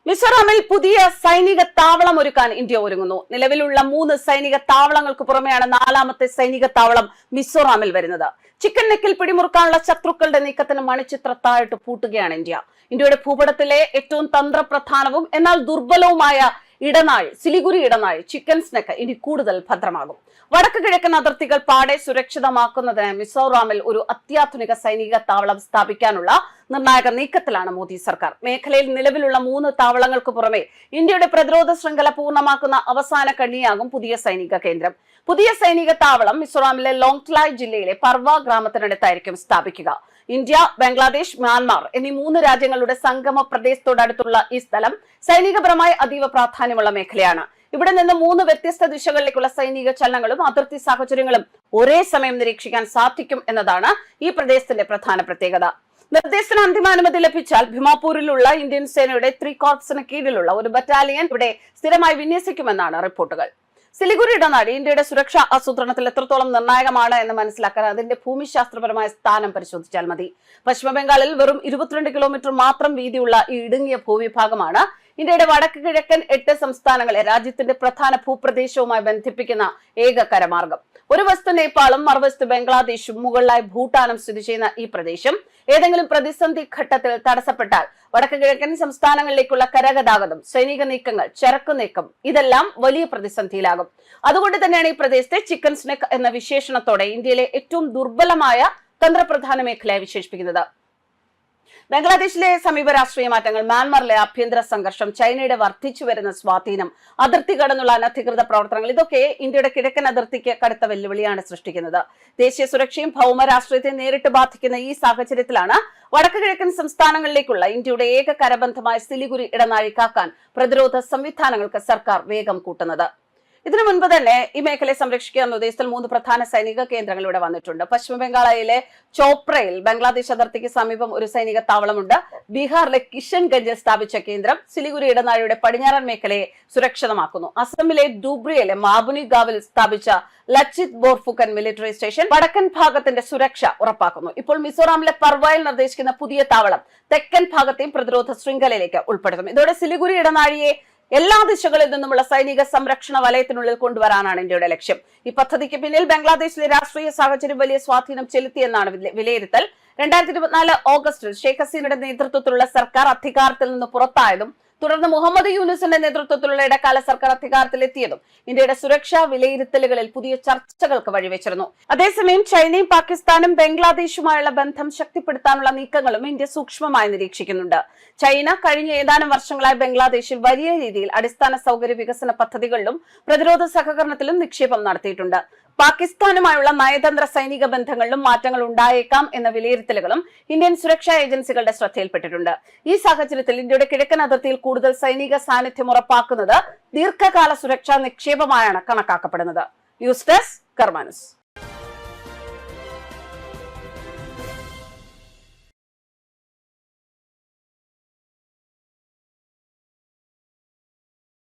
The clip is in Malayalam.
മിസോറാമിൽ പുതിയ സൈനിക താവളം ഒരുക്കാൻ ഇന്ത്യ ഒരുങ്ങുന്നു. നിലവിലുള്ള 3 സൈനിക താവളങ്ങൾക്ക് പുറമെയാണ് 4ാമത്തെ സൈനിക താവളം മിസോറാമിൽ വരുന്നത്. ചിക്കൻ നെക്കിൽ പിടിമുറുക്കാനുള്ള ശത്രുക്കളുടെ നീക്കത്തിന് മണിച്ചിത്രത്തായിട്ട് പൂട്ടുകയാണ് ഇന്ത്യ. ഇന്ത്യയുടെ ഭൂപടത്തിലെ ഏറ്റവും തന്ത്രപ്രധാനവും എന്നാൽ ദുർബലവുമായ ഇടനാഴി സിലിഗുരി ഇടനാഴി ചിക്കൻ നെക്ക് ഇനി കൂടുതൽ ഭദ്രമാകും. വടക്ക് കിഴക്കൻ അതിർത്തികൾ പാടെ സുരക്ഷിതമാക്കുന്നതിന് മിസോറാമിൽ ഒരു അത്യാധുനിക സൈനിക താവളം സ്ഥാപിക്കാനുള്ള നിർണായക നീക്കത്തിലാണ് മോദി സർക്കാർ. മേഖലയിൽ നിലവിലുള്ള 3 താവളങ്ങൾക്ക് പുറമെ ഇന്ത്യയുടെ പ്രതിരോധ ശൃംഖല പൂർണ്ണമാക്കുന്ന അവസാന കണ്ണിയാകും പുതിയ സൈനിക കേന്ദ്രം. പുതിയ സൈനിക താവളം മിസോറാമിലെ ലോങ്ട്ലായ് ജില്ലയിലെ പർവ ഗ്രാമത്തിനടുത്തായിരിക്കും സ്ഥാപിക്കുക. ഇന്ത്യ, ബംഗ്ലാദേശ്, മ്യാൻമാർ എന്നീ 3 രാജ്യങ്ങളുടെ സംഗമ പ്രദേശത്തോടടുത്തുള്ള ഈ സ്ഥലം സൈനികപരമായി അതീവ പ്രാധാന്യമുള്ള മേഖലയാണ്. ഇവിടെ നിന്ന് 3 വ്യത്യസ്ത ദിശകളിലേക്കുള്ള സൈനിക ചലനങ്ങളും അതിർത്തി സാഹചര്യങ്ങളും ഒരേ സമയം നിരീക്ഷിക്കാൻ സാധിക്കും എന്നതാണ് ഈ പ്രദേശത്തിന്റെ പ്രധാന പ്രത്യേകത. നിർദ്ദേശത്തിന് അന്തിമാനുമതി ലഭിച്ചാൽ ഭിമാപൂരിലുള്ള ഇന്ത്യൻ സേനയുടെ 3 കോർപ്സിന് കീഴിലുള്ള ഒരു ബറ്റാലിയൻ ഇവിടെ സ്ഥിരമായി വിന്യസിക്കുമെന്നാണ് റിപ്പോർട്ടുകൾ. സിലിഗുരി ഇടനാഴി ഇന്ത്യയുടെ സുരക്ഷാ ആസൂത്രണത്തിൽ എത്രത്തോളം നിർണായകമാണ് എന്ന് മനസ്സിലാക്കാൻ അതിന്റെ ഭൂമിശാസ്ത്രപരമായ സ്ഥാനം പരിശോധിച്ചാൽ മതി. പശ്ചിമബംഗാളിൽ വെറും 22 കിലോമീറ്റർ മാത്രം വീതിയുള്ള ഈ ഇടുങ്ങിയ ഭൂവിഭാഗമാണ് ഇന്ത്യയുടെ വടക്ക് കിഴക്കൻ 8 സംസ്ഥാനങ്ങളെ രാജ്യത്തിന്റെ പ്രധാന ഭൂപ്രദേശവുമായി ബന്ധിപ്പിക്കുന്ന ഏക കരമാർഗം. ഒരു വശത്ത് നേപ്പാളും മറുവശത്ത് ബംഗ്ലാദേശും മുകളിലായി ഭൂട്ടാനും സ്ഥിതി ചെയ്യുന്ന ഈ പ്രദേശം ഏതെങ്കിലും പ്രതിസന്ധി ഘട്ടത്തിൽ തടസ്സപ്പെട്ടാൽ വടക്ക് കിഴക്കൻ സംസ്ഥാനങ്ങളിലേക്കുള്ള കരഗതാഗതം, സൈനിക നീക്കങ്ങൾ, ചരക്കു നീക്കം ഇതെല്ലാം വലിയ പ്രതിസന്ധിയിലാകും. അതുകൊണ്ട് തന്നെയാണ് ഈ പ്രദേശത്തെ ചിക്കൻ നെക്ക് എന്ന വിശേഷണത്തോടെ ഇന്ത്യയിലെ ഏറ്റവും ദുർബലമായ തന്ത്രപ്രധാന മേഖലയായി വിശേഷിപ്പിക്കുന്നത്. ബംഗ്ലാദേശിലെ സമീപ രാഷ്ട്രീയ മാറ്റങ്ങൾ, മ്യാൻമാറിലെ ആഭ്യന്തര സംഘർഷം, ചൈനയുടെ വർദ്ധിച്ചു വരുന്ന സ്വാധീനം, അതിർത്തി കടന്നുള്ള അനധികൃത പ്രവർത്തനങ്ങൾ ഇതൊക്കെ ഇന്ത്യയുടെ കിഴക്കൻ അതിർത്തിക്ക് കടുത്ത വെല്ലുവിളിയാണ് സൃഷ്ടിക്കുന്നത്. ദേശീയ സുരക്ഷയും ഭൗമ രാഷ്ട്രീയത്തെ നേരിട്ട് ബാധിക്കുന്ന ഈ സാഹചര്യത്തിലാണ് വടക്ക് കിഴക്കൻ സംസ്ഥാനങ്ങളിലേക്കുള്ള ഇന്ത്യയുടെ ഏക കരബന്ധമായ സിലിഗുരി ഇടനാഴി കാക്കാൻ പ്രതിരോധ സംവിധാനങ്ങൾക്ക് സർക്കാർ വേഗം കൂട്ടുന്നത്. ഇതിനു മുൻപ് തന്നെ ഈ മേഖലയെ സംരക്ഷിക്കുക എന്ന ഉദ്ദേശത്തിൽ 3 പ്രധാന സൈനിക കേന്ദ്രങ്ങൾ ഇവിടെ വന്നിട്ടുണ്ട്. പശ്ചിമ ബംഗാളിലെ ചോപ്രയിൽ ബംഗ്ലാദേശ് അതിർത്തിക്ക് സമീപം ഒരു സൈനിക താവളമുണ്ട്. ബീഹാറിലെ കിഷൻഗഞ്ചിൽ സ്ഥാപിച്ച കേന്ദ്രം സിലിഗുരി ഇടനാഴിയുടെ പടിഞ്ഞാറൻ മേഖലയെ സുരക്ഷിതമാക്കുന്നു. അസമിലെ ഡൂബ്രിയിലെ മാബുനി ഗാവിൽ സ്ഥാപിച്ച ലച്ചിത് ബോർഫുക്കൻ മിലിറ്ററി സ്റ്റേഷൻ വടക്കൻ ഭാഗത്തിന്റെ സുരക്ഷ ഉറപ്പാക്കുന്നു. ഇപ്പോൾ മിസോറാമിലെ പർവയിൽ നിർദ്ദേശിക്കുന്ന പുതിയ താവളം തെക്കൻ ഭാഗത്തെയും പ്രതിരോധ ശൃംഖലയിലേക്ക് ഉൾപ്പെടുത്തും. ഇതോടെ സിലിഗുരി ഇടനാഴിയെ എല്ലാ ദിശകളിൽ നിന്നുമുള്ള സൈനിക സംരക്ഷണ വലയത്തിനുള്ളിൽ കൊണ്ടുവരാനാണ് ഇന്ത്യയുടെ ലക്ഷ്യം. ഈ പദ്ധതിക്ക് പിന്നിൽ ബംഗ്ലാദേശിലെ രാഷ്ട്രീയ സാഹചര്യം വലിയ സ്വാധീനം ചെലുത്തിയെന്നാണ് വിലയിരുത്തൽ. 2024 ഓഗസ്റ്റിൽ ഷെയ്ഖ് ഹസീനയുടെ നേതൃത്വത്തിലുള്ള സർക്കാർ അധികാരത്തിൽ നിന്ന് പുറത്തായതും തുടർന്ന് മുഹമ്മദ് യൂനുസിന്റെ നേതൃത്വത്തിലുള്ള ഇടക്കാല സർക്കാർ അധികാരത്തിലെത്തിയതും ഇന്ത്യയുടെ സുരക്ഷാ വിലയിരുത്തലുകളിൽ പുതിയ ചർച്ചകൾക്ക് വഴിവെച്ചിരുന്നു. അതേസമയം ചൈനയും പാകിസ്ഥാനും ബംഗ്ലാദേശുമായുള്ള ബന്ധം ശക്തിപ്പെടുത്താനുള്ള നീക്കങ്ങളും ഇന്ത്യ സൂക്ഷ്മമായി നിരീക്ഷിക്കുന്നുണ്ട്. ചൈന കഴിഞ്ഞ ഏതാനും വർഷങ്ങളായി ബംഗ്ലാദേശിൽ വലിയ രീതിയിൽ അടിസ്ഥാന സൗകര്യ വികസന പദ്ധതികളിലും പ്രതിരോധ സഹകരണത്തിലും നിക്ഷേപം നടത്തിയിട്ടുണ്ട്. പാകിസ്ഥാനുമായുള്ള നയതന്ത്ര സൈനിക ബന്ധങ്ങളിലും മാറ്റങ്ങൾ ഉണ്ടായേക്കാം എന്ന വിലയിരുത്തലുകളും ഇന്ത്യൻ സുരക്ഷാ ഏജൻസികളുടെ ശ്രദ്ധയിൽപ്പെട്ടിട്ടുണ്ട്. ഈ സാഹചര്യത്തിൽ ഇന്ത്യയുടെ കിഴക്കൻ അതിർത്തിയിൽ കൂടുതൽ സൈനിക സാന്നിധ്യം ഉറപ്പാക്കുന്നത് ദീർഘകാല സുരക്ഷാ നിക്ഷേപമായാണ് കണക്കാക്കപ്പെടുന്നത്. News desk കർമാനുസ്.